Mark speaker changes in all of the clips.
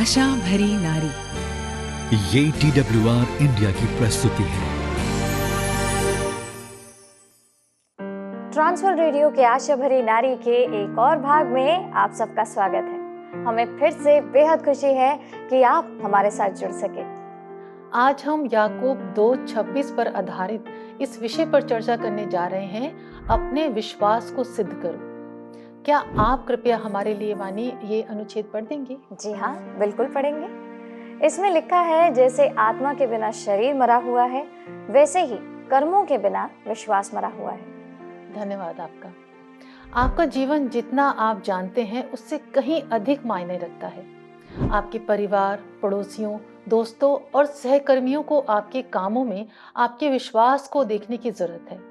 Speaker 1: आशा भरी नारी।
Speaker 2: ये TWR इंडिया की प्रस्तुति है।
Speaker 3: ट्रांसवर्ल्ड रेडियो के आशा भरी नारी के एक और भाग में आप सबका स्वागत है। हमें फिर से बेहद खुशी है कि आप हमारे साथ जुड़ सके।
Speaker 4: आज हम याकूब 2:26 पर आधारित इस विषय पर चर्चा करने जा रहे हैं, अपने विश्वास को सिद्ध करो। क्या आप कृपया हमारे लिए वानी ये अनुच्छेद पढ़ देंगे?
Speaker 3: जी हाँ, बिल्कुल पढ़ेंगे। इसमें लिखा है, जैसे आत्मा के बिना शरीर मरा हुआ है, वैसे ही कर्मों के बिना विश्वास मरा हुआ है।
Speaker 4: धन्यवाद आपका। आपका जीवन जितना आप जानते हैं उससे कहीं अधिक मायने रखता है। आपके परिवार, पड़ोसियों, दोस्तों और सहकर्मियों को आपके कामों में आपके विश्वास को देखने की जरूरत है।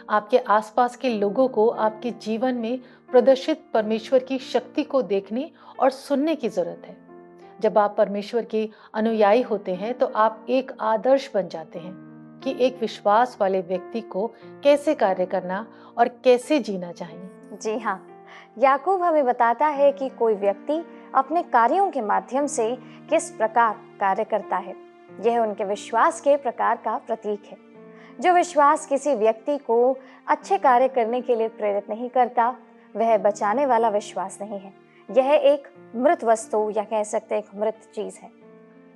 Speaker 4: आपके आसपास के लोगों को आपके जीवन में प्रदर्शित परमेश्वर की शक्ति को देखने और सुनने की जरूरत है। जब आप परमेश्वर के अनुयायी होते हैं तो आप एक आदर्श बन जाते हैं कि एक विश्वास वाले व्यक्ति को कैसे कार्य करना और कैसे जीना चाहिए।
Speaker 3: जी हाँ, याकूब हमें बताता है कि कोई व्यक्ति अपने कार्यों के माध्यम से किस प्रकार कार्य करता है। यह उनके विश्वास के प्रकार का प्रतीक है। जो विश्वास किसी व्यक्ति को अच्छे कार्य करने के लिए प्रेरित नहीं करता, वह बचाने वाला विश्वास नहीं है। यह एक मृत वस्तु या कह सकते हैं एक मृत चीज है।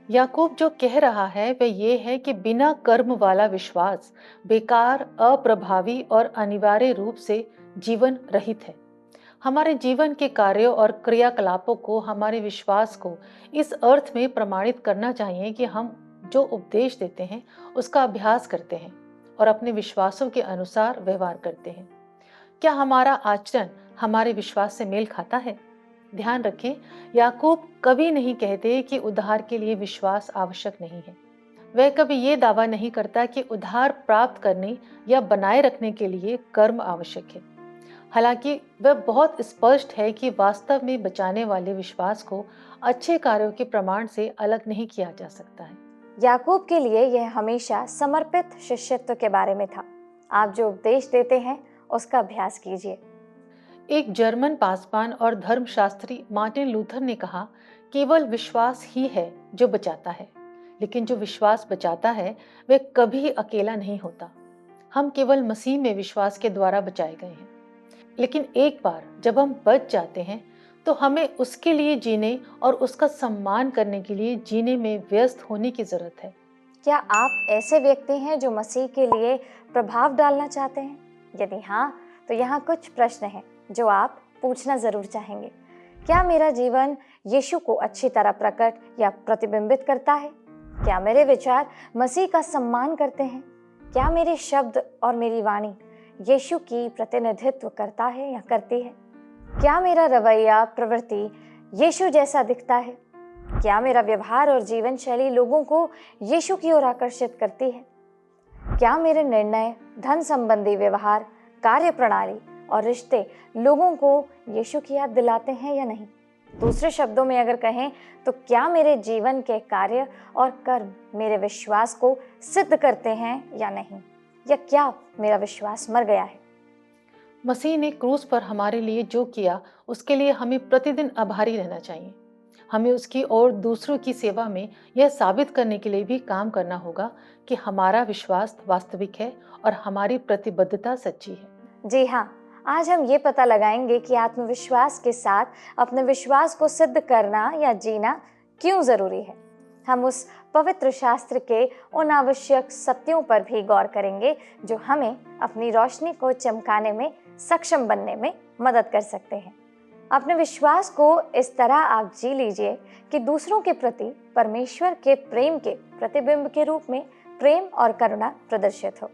Speaker 4: याकूब जो कह रहा है वह ये है कि बिना कर्म वाला विश्वास बेकार, अप्रभावी और अनिवार्य रूप से जीवन रहित है। हमारे जीवन के कार्यों और क्रियाकलापों को हमारे विश्वास को इस अर्थ में प्रमाणित करना चाहिए कि हम जो उपदेश देते हैं उसका अभ्यास करते हैं और अपने विश्वासों के अनुसार व्यवहार करते हैं। क्या हमारा आचरण हमारे विश्वास से मेल खाता है? ध्यान रखें, याकूब कभी नहीं कहते कि उद्धार के लिए विश्वास आवश्यक नहीं है। वह कभी ये दावा नहीं करता कि उद्धार प्राप्त करने या बनाए रखने के लिए कर्म आवश्यक है। हालांकि वह बहुत स्पष्ट है कि वास्तव में बचाने वाले विश्वास को अच्छे कार्यों के प्रमाण से अलग नहीं किया जा सकता है।
Speaker 3: याकूब के लिए यह हमेशा समर्पित शिष्यत्व के बारे में था। आप जो उपदेश देते हैं उसका अभ्यास कीजिए।
Speaker 4: एक जर्मन पासवान और धर्मशास्त्री मार्टिन लूथर ने कहा, केवल विश्वास ही है जो बचाता है, लेकिन जो विश्वास बचाता है वह कभी अकेला नहीं होता। हम केवल मसीह में विश्वास के द्वारा बचाए गए हैं, लेकिन एक बार जब हम बच जाते हैं तो हमें उसके लिए जीने और उसका सम्मान करने के लिए जीने में व्यस्त होने की जरूरत है।
Speaker 3: क्या आप ऐसे व्यक्ति हैं जो मसीह के लिए प्रभाव डालना चाहते हैं? यदि हाँ, तो यहाँ कुछ प्रश्न हैं जो आप पूछना जरूर चाहेंगे। क्या मेरा जीवन यीशु को अच्छी तरह प्रकट या प्रतिबिंबित करता है? क्या मेरे विचार मसीह का सम्मान करते हैं? क्या मेरे शब्द और मेरी वाणी यीशु की प्रतिनिधित्व करता है या करती है? क्या मेरा रवैया, प्रवृत्ति यीशु जैसा दिखता है? क्या मेरा व्यवहार और जीवन शैली लोगों को यीशु की ओर आकर्षित करती है? क्या मेरे निर्णय, धन संबंधी व्यवहार, कार्य प्रणाली और रिश्ते लोगों को यीशु की याद दिलाते हैं या नहीं? दूसरे शब्दों में अगर कहें तो क्या मेरे जीवन के कार्य और कर्म मेरे विश्वास को सिद्ध करते हैं या नहीं? या क्या मेरा विश्वास मर गया है?
Speaker 4: मसीह ने क्रूस पर हमारे लिए जो किया उसके लिए हमें प्रतिदिन आभारी रहना चाहिए। हमें उसकी और दूसरों की सेवा में यह साबित करने के लिए भी काम करना होगा कि हमारा विश्वास वास्तविक है और हमारी प्रतिबद्धता सच्ची है।
Speaker 3: जी हाँ, आज हम ये पता लगाएंगे कि आत्मविश्वास के साथ अपने विश्वास को सिद्ध करना या जीना क्यों जरूरी है। हम उस पवित्र शास्त्र के उन आवश्यक सत्यों पर भी गौर करेंगे जो हमें अपनी रोशनी को चमकाने में सक्षम बनने में मदद कर सकते हैं। अपने विश्वास को इस तरह आप जी लीजिए कि दूसरों के प्रति परमेश्वर के प्रेम के प्रतिबिंब के रूप में प्रेम और करुणा प्रदर्शित हो।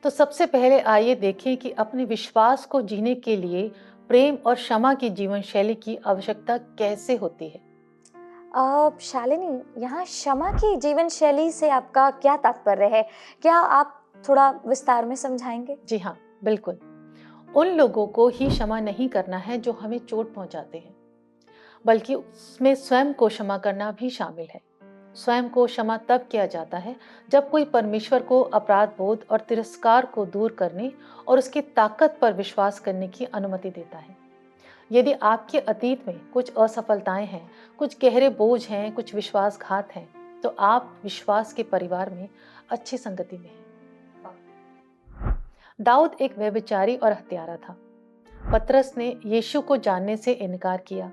Speaker 4: तो सबसे पहले आइए देखें कि अपने विश्वास को जीने के लिए प्रेम और क्षमा की जीवन शैली की आवश्यकता कैसे होती है।
Speaker 3: शालिनी, यहाँ क्षमा की जीवन शैली से आपका क्या तात्पर्य है? क्या आप थोड़ा विस्तार में समझाएंगे?
Speaker 4: जी हाँ, बिल्कुल। उन लोगों को ही क्षमा नहीं करना है जो हमें चोट पहुंचाते हैं, बल्कि उसमें स्वयं को क्षमा करना भी शामिल है। स्वयं को क्षमा तब किया जाता है जब कोई परमेश्वर को अपराध बोध और तिरस्कार को दूर करने और उसकी ताकत पर विश्वास करने की अनुमति देता है। यदि आपके अतीत में कुछ असफलताएं हैं, कुछ गहरे बोझ हैं, कुछ विश्वासघात हैं, तो आप विश्वास के परिवार में अच्छी संगति में हैं। दाऊद एक व्यभिचारी और हत्यारा था। पतरस ने यीशु को जानने से इनकार किया।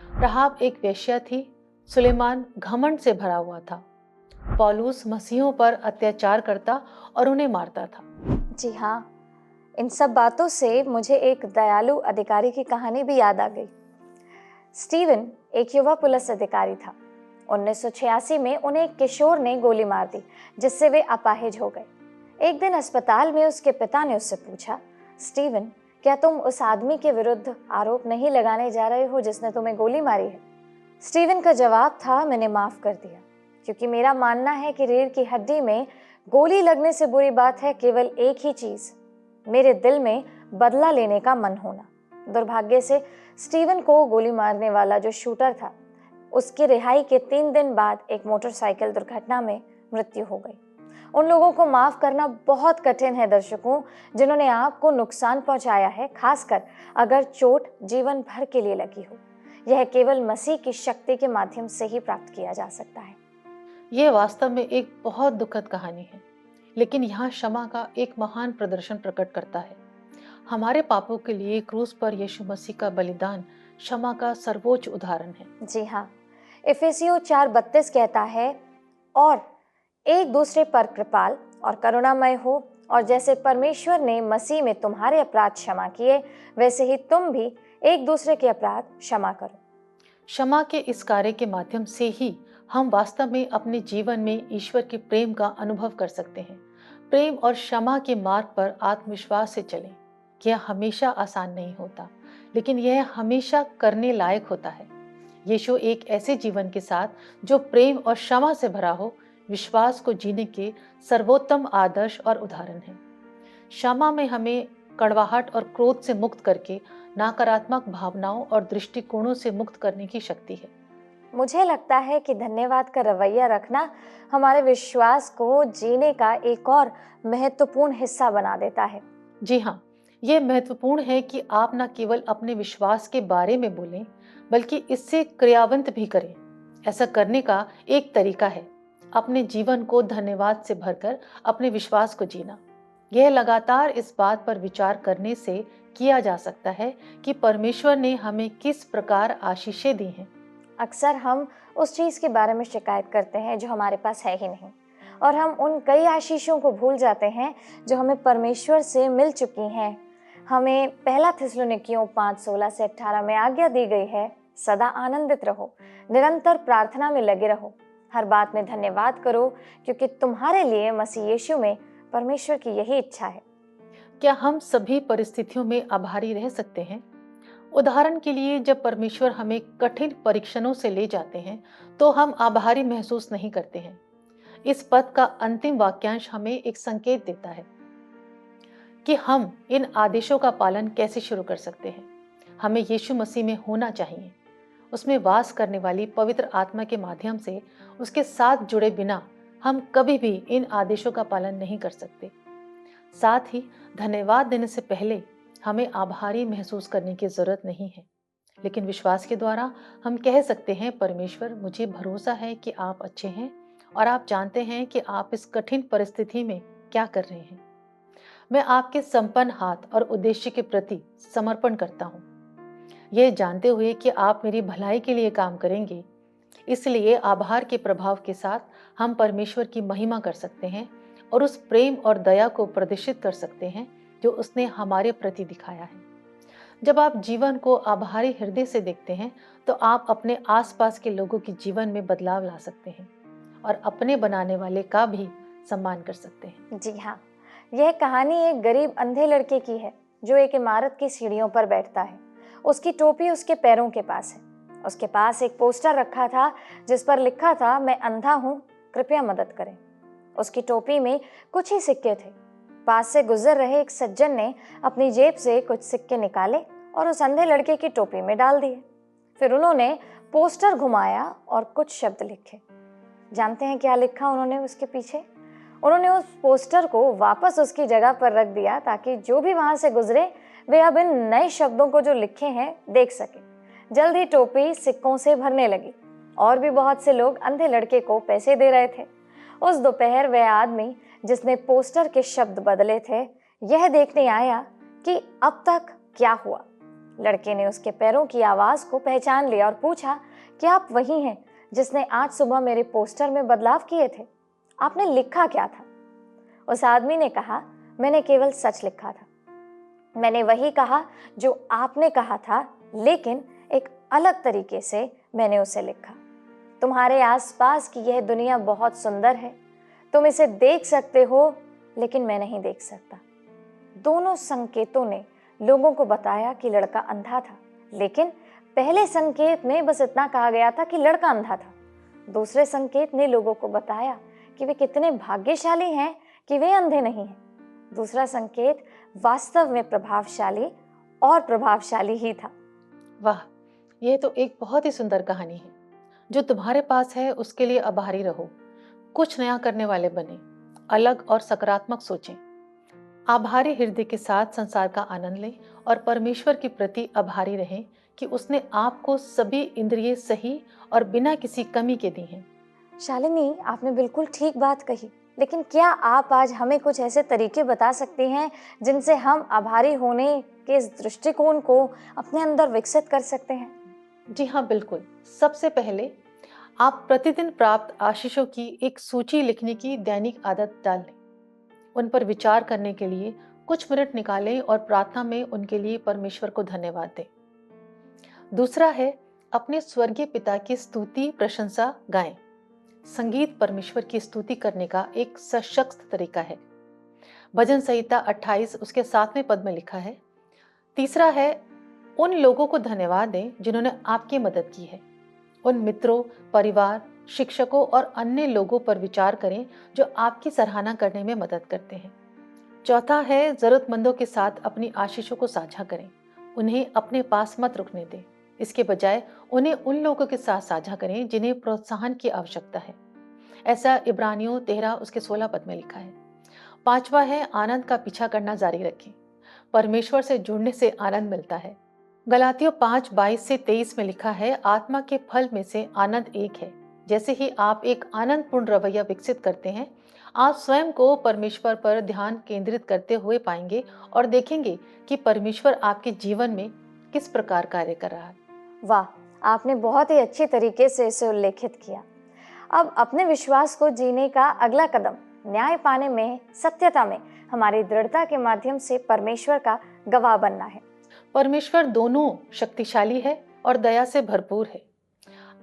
Speaker 4: राहाब एक वेश्या थी। सुलेमान घमंड से भरा हुआ था। पौलुस मसीहों पर अत्याचार करता और उन्हें मारता था।
Speaker 3: जी हाँ, इन सब बातों से मुझे एक दयालु अधिकारी की कहानी भी याद आ गई। स्टीवन एक युवा पुलिस अधिकारी था। 1986 में उन्हें एक किशोर ने गोली मार दी, जिससे वे अपाहिज हो गए। एक दिन अस्पताल में उसके पिता ने उससे पूछा, स्टीवन, क्या तुम उस आदमी के विरुद्ध आरोप नहीं लगाने जा रहे हो जिसने तुम्हें गोली मारी है? स्टीवन का जवाब था, मैंने माफ कर दिया, क्योंकि मेरा मानना है कि रीढ़ की हड्डी में गोली लगने से बुरी बात है केवल एक ही चीज, मेरे दिल में बदला लेने का मन होना। दुर्भाग्य से स्टीवन को गोली मारने वाला जो शूटर था, उसकी रिहाई के 3 दिन बाद एक मोटरसाइकिल दुर्घटना में मृत्यु हो गई। उन लोगों को माफ करना बहुत कठिन है दर्शकों, जिन्होंने आपको नुकसान पहुंचाया है, खासकर अगर चोट जीवन भर के लिए लगी हो। यह केवल मसीह की शक्ति के माध्यम से ही प्राप्त किया जा सकता है।
Speaker 4: यह वास्तव में एक बहुत दुखद कहानी है, लेकिन यहाँ क्षमा का एक महान प्रदर्शन प्रकट करता है। हमारे पापों के लिए क्रूस पर यीशु मसीह का बलिदान क्षमा का सर्वोच्च उदाहरण है।
Speaker 3: जी हाँ, इफिसियों 4:32 कहता है, और एक दूसरे पर कृपाल और करुणामय हो, और जैसे परमेश्वर ने मसीह में तुम्हारे अपराध क्षमा किए, वैसे ही तुम भी एक दूसरे के अपराध क्षमा करो।
Speaker 4: क्षमा के इस कार्य के माध्यम से ही हम वास्तव में अपने जीवन में ईश्वर के प्रेम का अनुभव कर सकते हैं। प्रेम और क्षमा के मार्ग पर आत्मविश्वास से चलें। यह हमेशा आसान नहीं होता, लेकिन यह हमेशा करने लायक होता है। यीशु एक ऐसे जीवन के साथ जो प्रेम और क्षमा से भरा हो, विश्वास को जीने के सर्वोत्तम आदर्श और उदाहरण है। क्षमा में हमें कड़वाहट और क्रोध से मुक्त करके नकारात्मक भावनाओं और दृष्टिकोणों से मुक्त करने की शक्ति है।
Speaker 3: मुझे लगता है कि धन्यवाद का रवैया रखना हमारे विश्वास को जीने का एक और महत्वपूर्ण हिस्सा बना देता है।
Speaker 4: जी हाँ, यह महत्वपूर्ण है कि आप न केवल अपने विश्वास के बारे में बोलें, बल्कि इससे क्रियान्वित भी करें। ऐसा करने का एक तरीका है अपने जीवन को धन्यवाद से भरकर अपने विश्वास को जीना। यह लगातार इस बात पर विचार करने से किया जा सकता है कि परमेश्वर ने हमें किस प्रकार आशीषें दी हैं।
Speaker 3: अक्सर हम उस चीज़ के बारे में शिकायत करते हैं जो हमारे पास है ही नहीं, और हम उन कई आशीषों को भूल जाते हैं जो हमें परमेश्वर से मिल चुकी हैं। हमें पहला थिस्सलुनीकियों 5:16 से 18 में आज्ञा दी गई है, सदा आनंदित रहो, निरंतर प्रार्थना में लगे रहो, हर बात में धन्यवाद करो, क्योंकि तुम्हारे लिए मसीह यीशु में परमेश्वर की यही इच्छा है।
Speaker 4: क्या हम सभी परिस्थितियों में आभारी रह सकते हैं? उदाहरण के लिए, जब परमेश्वर हमें कठिन परीक्षणों से ले जाते हैं तो हम आभारी महसूस नहीं करते हैं। इस पद का अंतिम वाक्यांश हमें एक संकेत देता है कि हम इन आदेशों का पालन कैसे शुरू कर सकते हैं। हमें यीशु मसीह में होना चाहिए। उसमें वास करने वाली पवित्र आत्मा के माध्यम से उसके साथ जुड़े बिना हम कभी भी इन आदेशों का पालन नहीं कर सकते। साथ ही धन्यवाद देने से पहले हमें आभारी महसूस करने की जरूरत नहीं है, लेकिन विश्वास के द्वारा हम कह सकते हैं, परमेश्वर, मुझे भरोसा है कि आप अच्छे हैं और आप जानते हैं कि आप इस कठिन परिस्थिति में क्या कर रहे हैं। मैं आपके संपन्न हाथ और उद्देश्य के प्रति समर्पण करता हूँ, यह जानते हुए कि आप मेरी भलाई के लिए काम करेंगे। इसलिए आभार के प्रभाव के साथ हम परमेश्वर की महिमा कर सकते हैं और उस प्रेम और दया को प्रदर्शित कर सकते हैं जो उसने हमारे प्रति दिखाया है। जब आप जीवन को आभारी हृदय से देखते हैं तो आप अपने आसपास के लोगों के जीवन में बदलाव ला सकते हैं और अपने बनाने वाले का भी सम्मान कर सकते हैं।
Speaker 3: जी हाँ, यह कहानी एक गरीब अंधे लड़के की है जो एक इमारत की सीढ़ियों पर बैठता है। उसकी टोपी उसके पैरों के पास है। उसके पास एक पोस्टर रखा था जिस पर लिखा था, मैं अंधा हूँ, कृपया मदद करें। उसकी टोपी में कुछ ही सिक्के थे। पास से गुजर रहे एक सज्जन ने अपनी जेब से कुछ सिक्के निकाले और उस अंधे लड़के की टोपी में डाल दिए। फिर उन्होंने पोस्टर घुमाया और कुछ शब्द लिखे। जानते हैं क्या लिखा उन्होंने उसके पीछे? उन्होंने उस पोस्टर को वापस उसकी जगह पर रख दिया ताकि जो भी वहां से गुजरे वे अब इन नए शब्दों को जो लिखे हैं देख सके। जल्द ही टोपी सिक्कों से भरने लगी और भी बहुत से लोग अंधे लड़के को पैसे दे रहे थे। उस दोपहर वह आदमी जिसने पोस्टर के शब्द बदले थे यह देखने आया कि अब तक क्या हुआ। लड़के ने उसके पैरों की आवाज को पहचान लिया और पूछा कि आप वही हैं जिसने आज सुबह मेरे पोस्टर में बदलाव किए थे? आपने लिखा क्या था? उस आदमी ने कहा, मैंने केवल सच लिखा था। मैंने वही कहा जो आपने कहा था, लेकिन एक अलग तरीके से मैंने उसे लिखा। तुम्हारे आसपास की यह दुनिया बहुत सुंदर है, तुम इसे देख सकते हो, लेकिन मैं नहीं देख सकता। दोनों संकेतों ने लोगों को बताया कि लड़का अंधा था, लेकिन पहले संकेत में बस इतना कहा गया था कि लड़का अंधा था। दूसरे संकेत ने लोगों को बताया कि वे कितने भाग्यशाली हैं कि वे अंधे नहीं हैं। दूसरा संकेत वास्तव में प्रभावशाली और प्रभावशाली ही था।
Speaker 4: वाह, यह तो एक बहुत ही सुंदर कहानी है। जो तुम्हारे पास है उसके लिए आभारी रहो, कुछ नया करने वाले बने, अलग और सकारात्मक सोचें। आभारी हृदय के साथ संसार का आनंद लें और परमेश्वर के प्रति आभारी रहें कि उसने आपको सभी इंद्रिय सही और बिना किसी कमी के दी हैं।
Speaker 3: शालिनी, आपने बिल्कुल ठीक बात कही, लेकिन क्या आप आज हमें कुछ ऐसे तरीके बता सकती हैं जिनसे हम आभारी होने के इस दृष्टिकोण को अपने अंदर विकसित कर सकते हैं?
Speaker 4: जी हाँ, बिल्कुल। सबसे पहले आप प्रतिदिन प्राप्त आशीषों की एक सूची लिखने की दैनिक आदत डाल लें। उन पर विचार करने के लिए कुछ मिनट निकालें और प्रार्थना में उनके लिए परमेश्वर को धन्यवाद दें। दूसरा है, अपने स्वर्गीय पिता की स्तुति प्रशंसा गाएं। संगीत परमेश्वर की स्तुति करने का एक सशक्त तरीका है। भजन संहिता 28 उसके 7वें पद में लिखा है। तीसरा है, उन लोगों को धन्यवाद दें जिन्होंने आपकी मदद की है। उन मित्रों, परिवार, शिक्षकों और अन्य लोगों पर विचार करें जो आपकी सराहना करने में मदद करते हैं। चौथा है, जरूरतमंदों के साथ अपनी आशीषों को साझा करें। उन्हें अपने पास मत रुकने दें, इसके बजाय उन्हें उन लोगों के साथ साझा करें जिन्हें प्रोत्साहन की आवश्यकता है। ऐसा इब्रानियों 13 उसके 16 पद में लिखा है। पांचवा है, आनंद का पीछा करना जारी रखें। परमेश्वर से जुड़ने से आनंद मिलता है। गलातियों 5:22 से 23 में लिखा है, आत्मा के फल में से आनंद एक है। जैसे ही आप एक आनंदपूर्ण रवैया विकसित करते हैं, आप स्वयं को परमेश्वर पर ध्यान केंद्रित करते हुए पाएंगे और देखेंगे कि परमेश्वर आपके जीवन में किस प्रकार कार्य कर रहा है।
Speaker 3: वाह, आपने बहुत ही अच्छी तरीके से इसे उल्लेखित किया। अब अपने विश्वास को जीने का अगला कदम न्याय पाने में, सत्यता में हमारी दृढ़ता के माध्यम से परमेश्वर का गवाह बनना है।
Speaker 4: परमेश्वर दोनों शक्तिशाली है और दया से भरपूर है।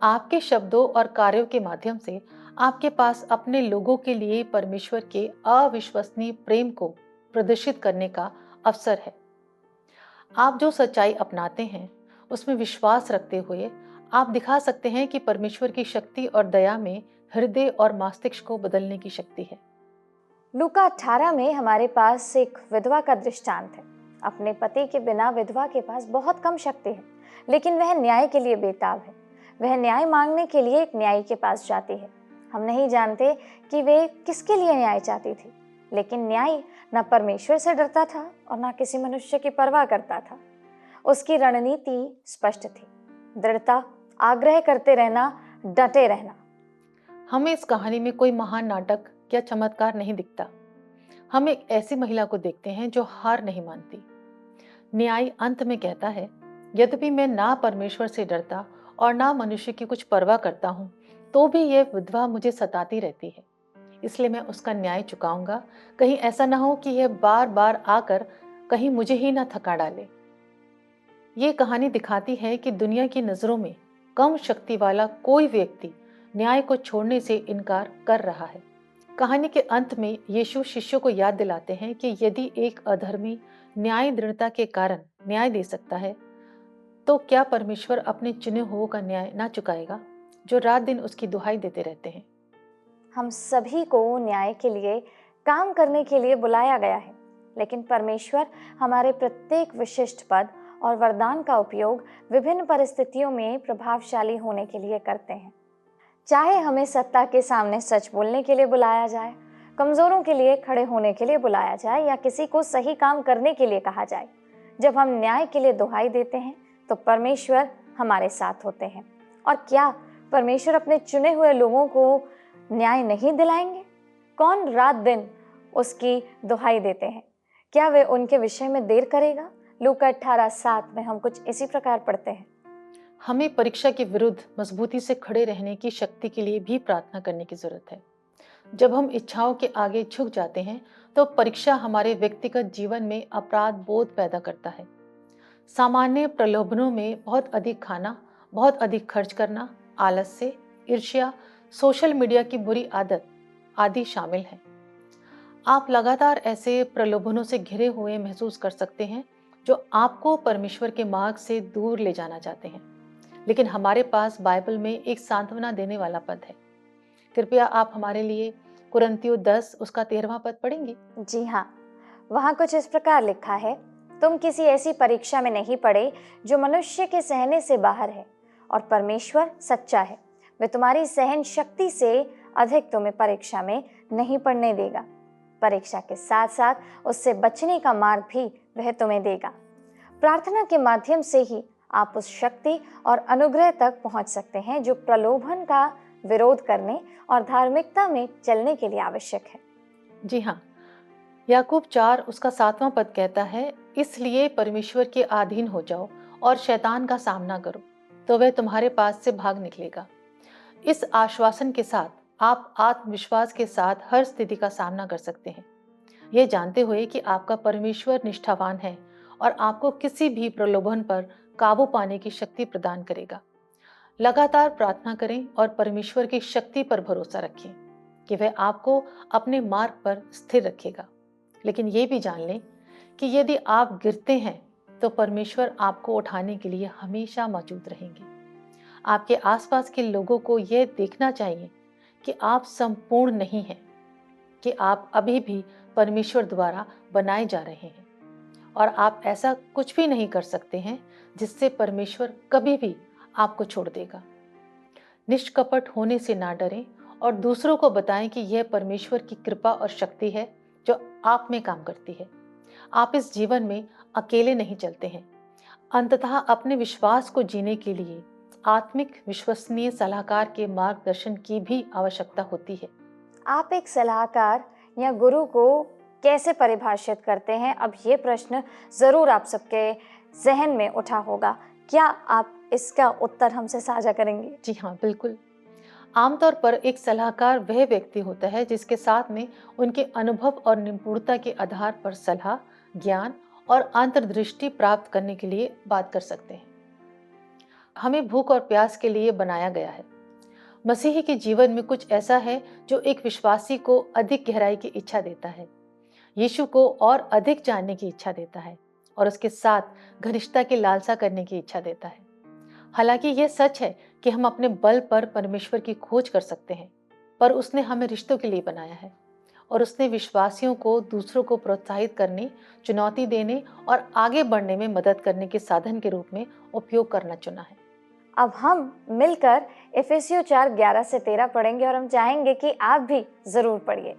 Speaker 4: आपके शब्दों और कार्यों के माध्यम से आपके पास अपने लोगों के लिए परमेश्वर के अविश्वसनीय प्रेम को प्रदर्शित करने का अवसर है। आप जो सच्चाई अपनाते हैं उसमें विश्वास रखते हुए आप दिखा सकते हैं कि परमेश्वर की शक्ति और दया में हृदय और मस्तिष्क को बदलने की शक्ति है।
Speaker 3: लूका 18 में हमारे पास एक विधवा का दृष्टांत है। अपने पति के बिना विधवा के पास बहुत कम शक्ति है, लेकिन वह न्याय के लिए बेताब है। वह न्याय मांगने के लिए एक न्यायी के पास जाती है। हम नहीं जानते कि वे किसके लिए न्याय चाहती थी, लेकिन न्यायी न परमेश्वर से डरता था और न किसी मनुष्य की परवाह करता था। उसकी रणनीति स्पष्ट थी, दृढ़ता, आग्रह करते रहना, डटे रहना।
Speaker 4: हमें इस कहानी में कोई महान नाटक या चमत्कार नहीं दिखता। हम एक ऐसी महिला को देखते हैं जो हार नहीं मानती। न्याय अंत में कहता है, यद्यपि मैं ना परमेश्वर से डरता और ना मनुष्य की कुछ परवाह करता हूँ, तो भी यह विधवा मुझे सताती रहती है, इसलिए मैं उसका न्याय चुकाऊंगा। कहीं ऐसा ना हो कि यह बार बार आकर कहीं मुझे ही ना थका डाले। ये कहानी दिखाती है कि दुनिया की नजरों में कम शक्ति वाला कोई व्यक्ति न्याय को छोड़ने से इनकार कर रहा है। कहानी के अंत में यीशु शिष्यों को याद दिलाते हैं कि यदि एक अधर्मी न्याय दृढ़ता के कारण न्याय दे सकता है, तो क्या परमेश्वर अपने चुने हुओं का न्याय ना चुकाएगा, जो रात दिन उसकी दुहाई देते रहते हैं।
Speaker 3: हम सभी को न्याय के लिए काम करने के लिए बुलाया गया है, लेकिन परमेश्वर हमारे प्रत्येक विशिष्ट पद और वरदान का उपयोग विभिन्न परिस्थितियों में प्रभावशाली होने के लिए करते हैं। चाहे हमें सत्ता के सामने सच बोलने के लिए बुलाया जाए, कमजोरों के लिए खड़े होने के लिए बुलाया जाए, या किसी को सही काम करने के लिए कहा जाए, जब हम न्याय के लिए दुहाई देते हैं तो परमेश्वर हमारे साथ होते हैं। और क्या परमेश्वर अपने चुने हुए लोगों को न्याय नहीं दिलाएंगे? कौन रात दिन उसकी दुहाई देते हैं, क्या वे उनके विषय में देर करेगा? लूका 18:7 में हम कुछ इसी प्रकार पढ़ते हैं।
Speaker 4: हमें परीक्षा के विरुद्ध मजबूती से खड़े रहने की शक्ति के लिए भी प्रार्थना करने की जरूरत है। जब हम इच्छाओं के आगे झुक जाते हैं तो परीक्षा हमारे व्यक्तिगत जीवन में अपराध बोध पैदा करता है। सामान्य प्रलोभनों में बहुत अधिक खाना, बहुत अधिक खर्च करना, आलस्य, ईर्ष्या, सोशल मीडिया की बुरी आदत आदि शामिल है। आप लगातार ऐसे प्रलोभनों से घिरे हुए महसूस कर सकते हैं जो आपको परमेश्वर के मार्ग से दूर ले जाना चाहते हैं। लेकिन हमारे पास बाइबल में एक सांत्वना देने वाला पद है। कृपया आप हमारे लिए कुरिन्थियों 10 उसका 13वां पद पढ़ेंगे।
Speaker 3: जी हाँ, वहाँ कुछ इस प्रकार लिखा है, तुम किसी ऐसी परीक्षा में नहीं पड़े जो मनुष्य के सहने से बाहर है, और परमेश्वर सच्चा है, वे तुम्हारी सहन शक्ति से अधिक तुम्हें परीक्षा में नहीं पड़ने देगा। परीक्षा के साथ साथ उससे बचने का मार्ग भी वह तुम्हें देगा। प्रार्थना के माध्यम से ही आप उस शक्ति और अनुग्रह तक पहुंच सकते हैं जो प्रलोभन का विरोध करने और धार्मिकता में चलने के लिए आवश्यक है।
Speaker 4: जी हाँ, याकूब 4 उसका 7वां पद कहता है, इसलिए परमेश्वर के अधीन हो जाओ और शैतान का सामना करो, तो वह तुम्हारे पास से भाग निकलेगा। इस आश्वासन के साथ आप आत्मविश्वास के साथ हर स्थिति का सामना कर सकते हैं, यह जानते हुए कि आपका परमेश्वर निष्ठावान है और आपको किसी भी प्रलोभन पर काबू पाने की शक्ति प्रदान करेगा। लगातार प्रार्थना करें और परमेश्वर की शक्ति पर भरोसा रखें कि वह आपको अपने मार्ग पर स्थिर रखेगा। लेकिन ये भी जान लें कि यदि आप गिरते हैं तो परमेश्वर आपको उठाने के लिए हमेशा मौजूद रहेंगे। आपके आसपास के लोगों को यह देखना चाहिए कि आप संपूर्ण नहीं हैं, कि आप अभी भी परमेश्वर द्वारा बनाए जा रहे हैं, और आप ऐसा कुछ भी नहीं कर सकते हैं जिससे परमेश्वर कभी भी आपको छोड़ देगा। निष्कपट होने से ना डरें और दूसरों को बताएं कि यह परमेश्वर की कृपा और शक्ति है जो आप में काम करती है। आप इस जीवन में अकेले नहीं चलते हैं। अंततः अपने विश्वास को जीने के लिए आत्मिक विश्वसनीय सलाहकार के मार्गदर्शन की भी आवश्यकता होती है।
Speaker 3: आप एक सलाहकार या गुरु को कैसे परिभाषित करते हैं? अब ये प्रश्न जरूर आप सबके जहन में उठा होगा। क्या आप इसका उत्तर हमसे साझा करेंगे?
Speaker 4: जी हाँ, बिल्कुल। आमतौर पर एक सलाहकार वह व्यक्ति होता है जिसके साथ में उनके अनुभव और निपुणता के आधार पर सलाह, ज्ञान और अंतर्दृष्टि प्राप्त करने के लिए बात कर सकते हैं। हमें भूख और प्यास के लिए बनाया गया है। मसीही के जीवन में कुछ ऐसा है जो एक विश्वासी को अधिक गहराई की इच्छा देता है, यीशु को और अधिक जानने की इच्छा देता है और उसके साथ घनिष्ठता की लालसा करने की इच्छा देता है। हालांकि यह सच है कि हम अपने बल पर परमेश्वर की खोज कर सकते हैं, पर उसने हमें रिश्तों के लिए बनाया है और उसने विश्वासियों को दूसरों को प्रोत्साहित करने, चुनौती देने और आगे बढ़ने में मदद करने के साधन के रूप में उपयोग करना चुना है।
Speaker 3: अब हम मिलकर इफिसियों 4:11-13 पढ़ेंगे और हम चाहेंगे कि आप भी जरूर पढ़िए।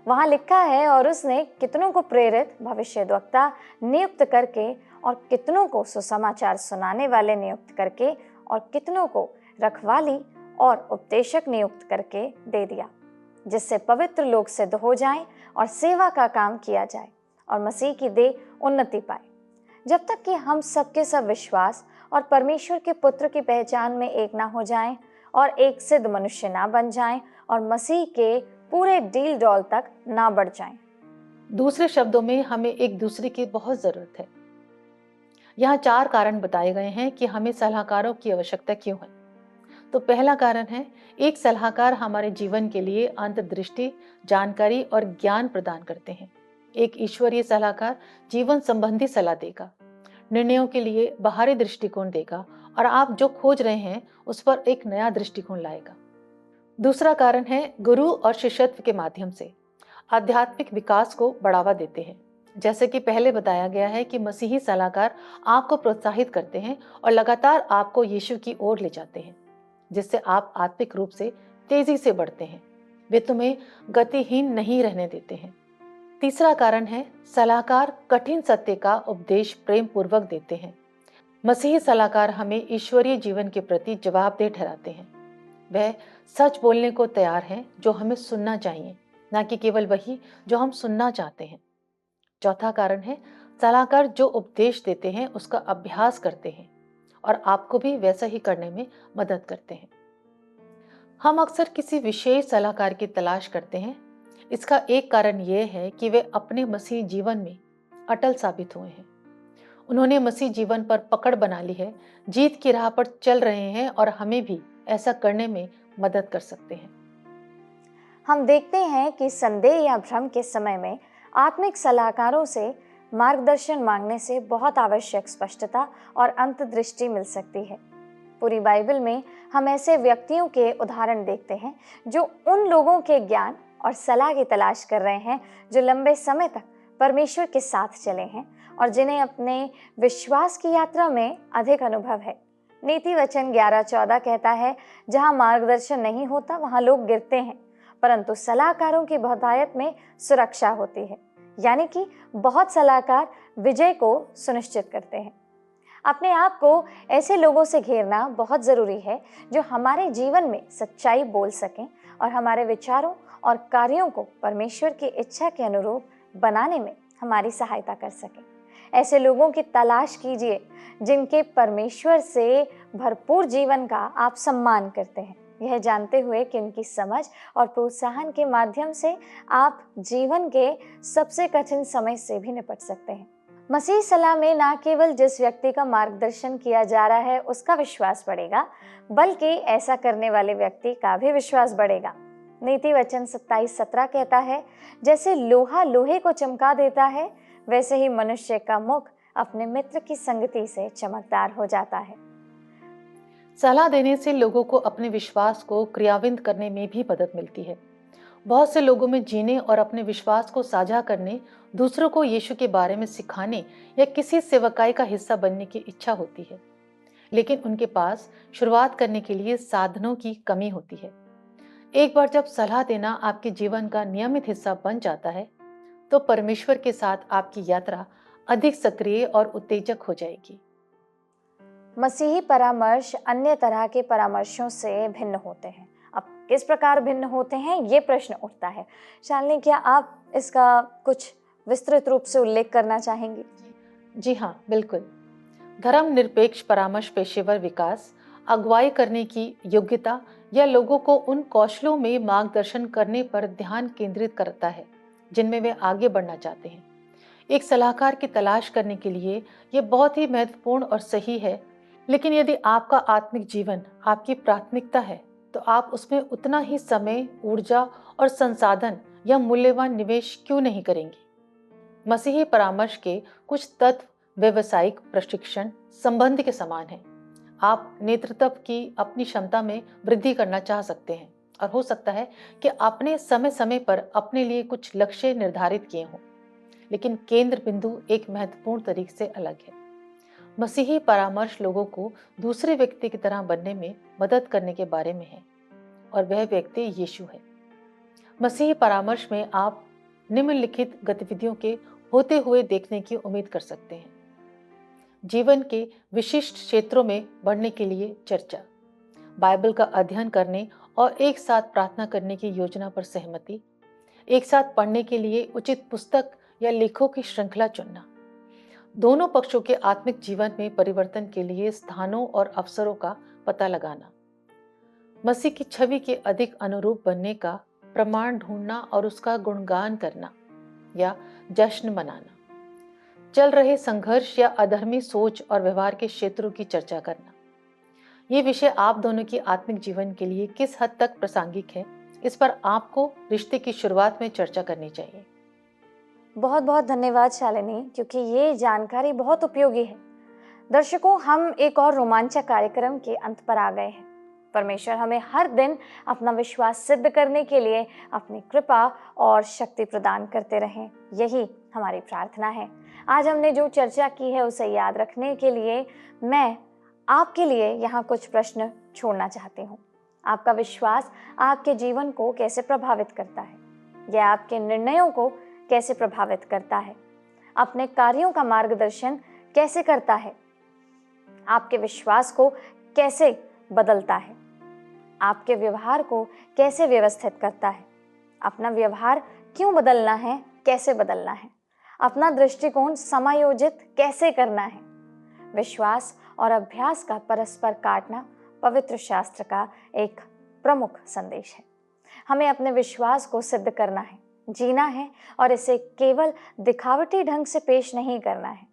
Speaker 3: वहाँ लिखा है, और उसने कितनों को प्रेरित, भविष्यद्वक्ता नियुक्त करके, और कितनों को सुसमाचार सुनाने वाले नियुक्त करके, और कितनों को रखवाली और उपदेशक नियुक्त करके दे दिया, जिससे पवित्र लोग सिद्ध हो जाएं और सेवा का काम किया जाए और मसीह की देह उन्नति पाए, जब तक कि हम सबके सब विश्वास और परमेश्वर के पुत्र की पहचान में एक ना हो जाएं और एक सिद्ध मनुष्य ना बन जाएं और मसीह के पूरे डील डॉल तक ना बढ़ जाएं।
Speaker 4: दूसरे शब्दों में हमें एक दूसरे की बहुत जरूरत है। यहाँ 4 कारण बताए गए हैं कि हमें सलाहकारों की आवश्यकता क्यों है। तो पहला कारण है, एक सलाहकार हमारे जीवन के लिए अंतर्दृष्टि, जानकारी और ज्ञान प्रदान करते हैं। एक ईश्वरीय सलाहकार जीवन संबंधी सलाह देगा, निर्णयों के लिए बाहरी दृष्टिकोण देगा और आप जो खोज रहे हैं उस पर एक नया दृष्टिकोण लाएगा। दूसरा कारण है, गुरु और शिष्यत्व के माध्यम से आध्यात्मिक विकास को बढ़ावा देते हैं। जैसे कि पहले बताया गया है कि मसीही सलाहकार आपको प्रोत्साहित करते हैं और लगातार आपको यीशु की ओर ले जाते हैं, जिससे आप आत्मिक रूप से तेजी से बढ़ते हैं। वे तुम्हें गतिहीन नहीं रहने देते हैं। तीसरा कारण है, सलाहकार कठिन सत्य का उपदेश प्रेम पूर्वक देते हैं। मसीही सलाहकार हमें ईश्वरीय जीवन के प्रति जवाबदेह ठहराते हैं। वह सच बोलने को तैयार हैं जो हमें सुनना चाहिए, ना कि केवल वही जो हम सुनना चाहते हैं। चौथा कारण है, सलाहकार जो उपदेश देते हैं उसका अभ्यास करते हैं और आपको भी वैसा ही करने में मदद करते हैं। हम अक्सर किसी विशेष सलाहकार की तलाश करते हैं। इसका एक कारण यह है कि वे अपने मसीह जीवन में अटल साबित हुए हैं। उन्होंने मसीह जीवन पर पकड़ बना ली है, जीत की राह पर चल रहे हैं और हमें भी ऐसा करने में मदद कर सकते हैं।
Speaker 3: हम देखते हैं कि संदेह या भ्रम के समय में आत्मिक सलाहकारों से मार्गदर्शन मांगने से बहुत आवश्यक स्पष्टता और अंतर्दृष्टि मिल सकती है। पूरी बाइबल में हम ऐसे व्यक्तियों के उदाहरण देखते हैं जो उन लोगों के ज्ञान और सलाह की तलाश कर रहे हैं जो लंबे समय तक परमेश्वर के साथ चले हैं और जिन्हें अपने विश्वास की यात्रा में अधिक अनुभव है। नीति वचन 11:14 कहता है, जहाँ मार्गदर्शन नहीं होता वहाँ लोग गिरते हैं, परंतु सलाहकारों की बहुतायत में सुरक्षा होती है। यानी कि बहुत सलाहकार विजय को सुनिश्चित करते हैं। अपने आप को ऐसे लोगों से घेरना बहुत ज़रूरी है जो हमारे जीवन में सच्चाई बोल सकें और हमारे विचारों और कार्यों को परमेश्वर की इच्छा के अनुरूप बनाने में हमारी सहायता कर सकें। ऐसे लोगों की तलाश कीजिए जिनके परमेश्वर से भरपूर जीवन का आप सम्मान करते हैं, यह जानते हुए कि उनकी समझ और प्रोत्साहन के माध्यम से आप जीवन के सबसे कठिन समय से भी निपट सकते हैं। मसीह सलाह में न केवल जिस व्यक्ति का मार्गदर्शन किया जा रहा है उसका विश्वास बढ़ेगा, बल्कि ऐसा करने वाले व्यक्ति का भी विश्वास बढ़ेगा। नीति वचन 27:17 कहता है, जैसे लोहा लोहे को चमका देता है, वैसे ही मनुष्य का मुख अपने मित्र की संगति से चमकदार हो जाता है।
Speaker 4: सलाह देने से लोगों को अपने विश्वास को क्रियान्वित करने में भी मदद मिलती है। बहुत से लोगों में जीने और अपने विश्वास को साझा करने, दूसरों को यीशु के बारे में सिखाने या किसी सेवकाई का हिस्सा बनने की इच्छा होती है, लेकिन उनके पास शुरुआत करने के लिए साधनों की कमी होती है। एक बार जब सलाह देना आपके जीवन का नियमित हिस्सा बन जाता है, तो परमेश्वर के साथ आपकी यात्रा अधिक सक्रिय और उत्तेजक हो जाएगी।
Speaker 3: मसीही परामर्श अन्य तरह के परामर्शों से भिन्न होते हैं। अब किस प्रकार भिन्न होते हैं, ये प्रश्न उठता है। शालिनी, क्या आप इसका कुछ विस्तृत रूप से उल्लेख करना चाहेंगी?
Speaker 4: जी हाँ, बिल्कुल। धर्मनिरपेक्ष परामर्श पेशेवर विकास, अगुवाई करने की योग्यता या लोगों को उन कौशलों में मार्गदर्शन करने पर ध्यान केंद्रित करता है जिनमें वे आगे बढ़ना चाहते हैं। एक सलाहकार की तलाश करने के लिए यह बहुत ही महत्वपूर्ण और सही है, लेकिन यदि आपका आत्मिक जीवन आपकी प्राथमिकता है, तो आप उसमें उतना ही समय, ऊर्जा और संसाधन या मूल्यवान निवेश क्यों नहीं करेंगे? मसीही परामर्श के कुछ तत्व व्यावसायिक प्रशिक्षण संबंध के समान हैं। आप नेतृत्व की अपनी क्षमता में वृद्धि करना चाह सकते हैं और हो सकता है कि आपने समय समय पर अपने लिए कुछ लक्ष्य निर्धारित किए हों, लेकिन केंद्र बिंदु एक महत्वपूर्ण तरीके से अलग है। मसीही परामर्श लोगों को दूसरे व्यक्ति की तरह बनने में मदद करने के बारे में है और वह व्यक्ति यीशु है। मसीही परामर्श में आप निम्नलिखित गतिविधियों के होते हुए देखने की उम्मीद कर सकते हैं। जीवन के विशिष्ट क्षेत्रों में बढ़ने के लिए चर्चा, बाइबल का अध्ययन करने और एक साथ प्रार्थना करने की योजना पर सहमति, एक साथ पढ़ने के लिए उचित पुस्तक या लेखों की श्रृंखला चुनना, दोनों पक्षों के आत्मिक जीवन में परिवर्तन के लिए स्थानों और अवसरों का पता लगाना, मसीह की छवि के अधिक अनुरूप बनने का प्रमाण ढूंढना और उसका गुणगान करना या जश्न मनाना, चल रहे संघर्ष या अधर्मी सोच और व्यवहार के क्षेत्रों की चर्चा करना। ये विषय आप दोनों की आत्मिक जीवन के लिए किस हद तक प्रासंगिक है, इस पर आपको रिश्ते की शुरुआत में चर्चा करनी चाहिए।
Speaker 3: बहुत बहुत धन्यवाद शालिनी, क्योंकि ये जानकारी बहुत उपयोगी है। दर्शकों, हम एक और रोमांचक कार्यक्रम के अंत पर आ गए हैं। परमेश्वर हमें हर दिन अपना विश्वास सिद्ध करने के लिए अपनी कृपा और शक्ति प्रदान करते रहें, यही हमारी प्रार्थना है। आज हमने जो चर्चा की है उसे याद रखने के लिए मैं आपके लिए यहाँ कुछ प्रश्न छोड़ना चाहती हूँ। आपका विश्वास आपके जीवन को कैसे प्रभावित करता है? यह आपके निर्णयों को कैसे प्रभावित करता है, अपने कार्यों का मार्गदर्शन कैसे करता है, आपके विश्वास को कैसे बदलता है, आपके व्यवहार को कैसे व्यवस्थित करता है, अपना व्यवहार क्यों बदलना है, कैसे बदलना है, अपना दृष्टिकोण समायोजित कैसे करना है। विश्वास और अभ्यास का परस्पर काटना पवित्र शास्त्र का एक प्रमुख संदेश है। हमें अपने विश्वास को सिद्ध करना है, जीना है और इसे केवल दिखावटी ढंग से पेश नहीं करना है।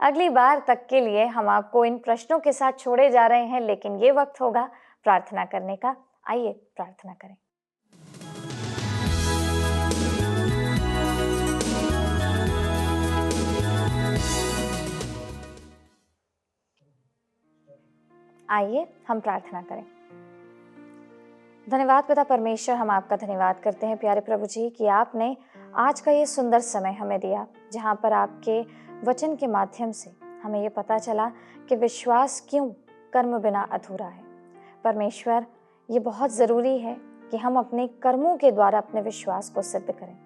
Speaker 3: अगली बार तक के लिए हम आपको इन प्रश्नों के साथ छोड़े जा रहे हैं, लेकिन ये वक्त होगा प्रार्थना करने का। आइए प्रार्थना करें। आइए हम प्रार्थना करें। धन्यवाद पिता परमेश्वर, हम आपका धन्यवाद करते हैं प्यारे प्रभु जी कि आपने आज का ये सुंदर समय हमें दिया, जहाँ पर आपके वचन के माध्यम से हमें ये पता चला कि विश्वास क्यों कर्म बिना अधूरा है। परमेश्वर, ये बहुत ज़रूरी है कि हम अपने कर्मों के द्वारा अपने विश्वास को सिद्ध करें,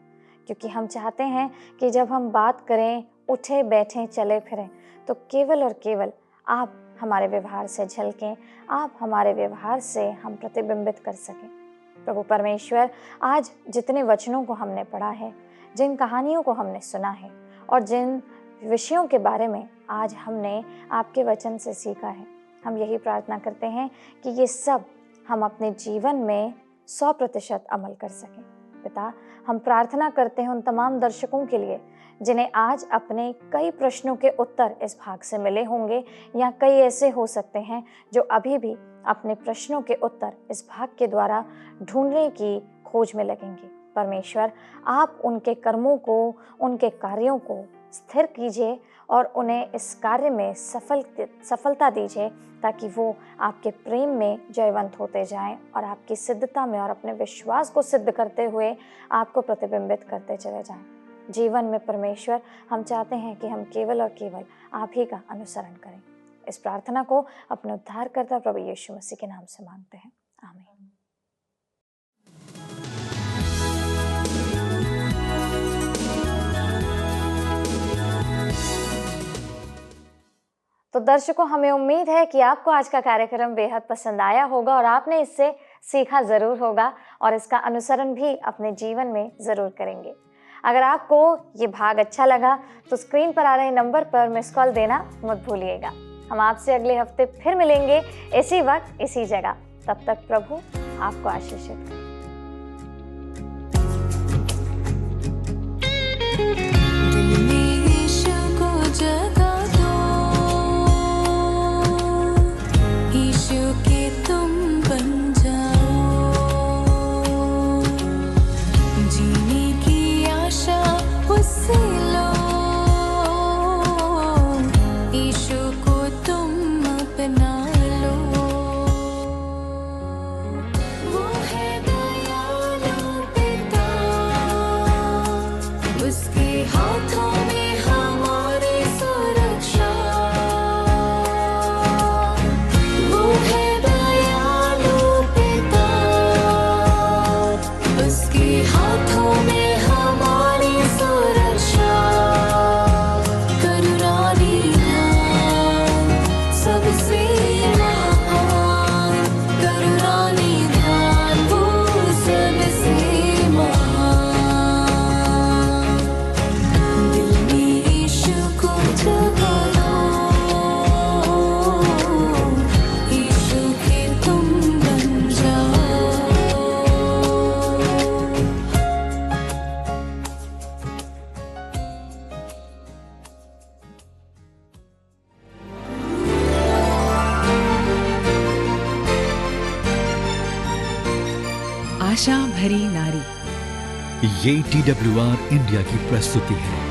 Speaker 3: क्योंकि हम चाहते हैं कि जब हम बात करें, उठे बैठें, चले फिरें, तो केवल और केवल आप हमारे व्यवहार से झलकें, आप हमारे व्यवहार से हम प्रतिबिंबित कर सकें। प्रभु परमेश्वर, आज जितने वचनों को हमने पढ़ा है, जिन कहानियों को हमने सुना है और जिन विषयों के बारे में आज हमने आपके वचन से सीखा है, हम यही प्रार्थना करते हैं कि ये सब हम अपने जीवन में 100% अमल कर सकें। पिता, हम प्रार्थना करते हैं उन तमाम दर्शकों के लिए जिन्हें आज अपने कई प्रश्नों के उत्तर इस भाग से मिले होंगे, या कई ऐसे हो सकते हैं जो अभी भी अपने प्रश्नों के उत्तर इस भाग के द्वारा ढूंढने की खोज में लगेंगे। परमेश्वर, आप उनके कर्मों को, उनके कार्यों को स्थिर कीजिए और उन्हें इस कार्य में सफलता दीजिए, ताकि वो आपके प्रेम में जयवंत होते जाएं और आपकी सिद्धता में और अपने विश्वास को सिद्ध करते हुए आपको प्रतिबिंबित करते चले जाएं। जीवन में परमेश्वर, हम चाहते हैं कि हम केवल और केवल आप ही का अनुसरण करें। इस प्रार्थना को अपने उद्धारकर्ता प्रभु यीशु मसीह के नाम से मांगते हैं, आमीन। तो दर्शकों, हमें उम्मीद है कि आपको आज का कार्यक्रम बेहद पसंद आया होगा और आपने इससे सीखा ज़रूर होगा और इसका अनुसरण भी अपने जीवन में ज़रूर करेंगे। अगर आपको ये भाग अच्छा लगा तो स्क्रीन पर आ रहे नंबर पर मिस कॉल देना मत भूलिएगा। हम आपसे अगले हफ्ते फिर मिलेंगे, इसी वक्त इसी जगह। तब तक प्रभु आपको आशीषित करे।
Speaker 1: आशा भरी नारी।
Speaker 2: ये TWR इंडिया की प्रस्तुति है।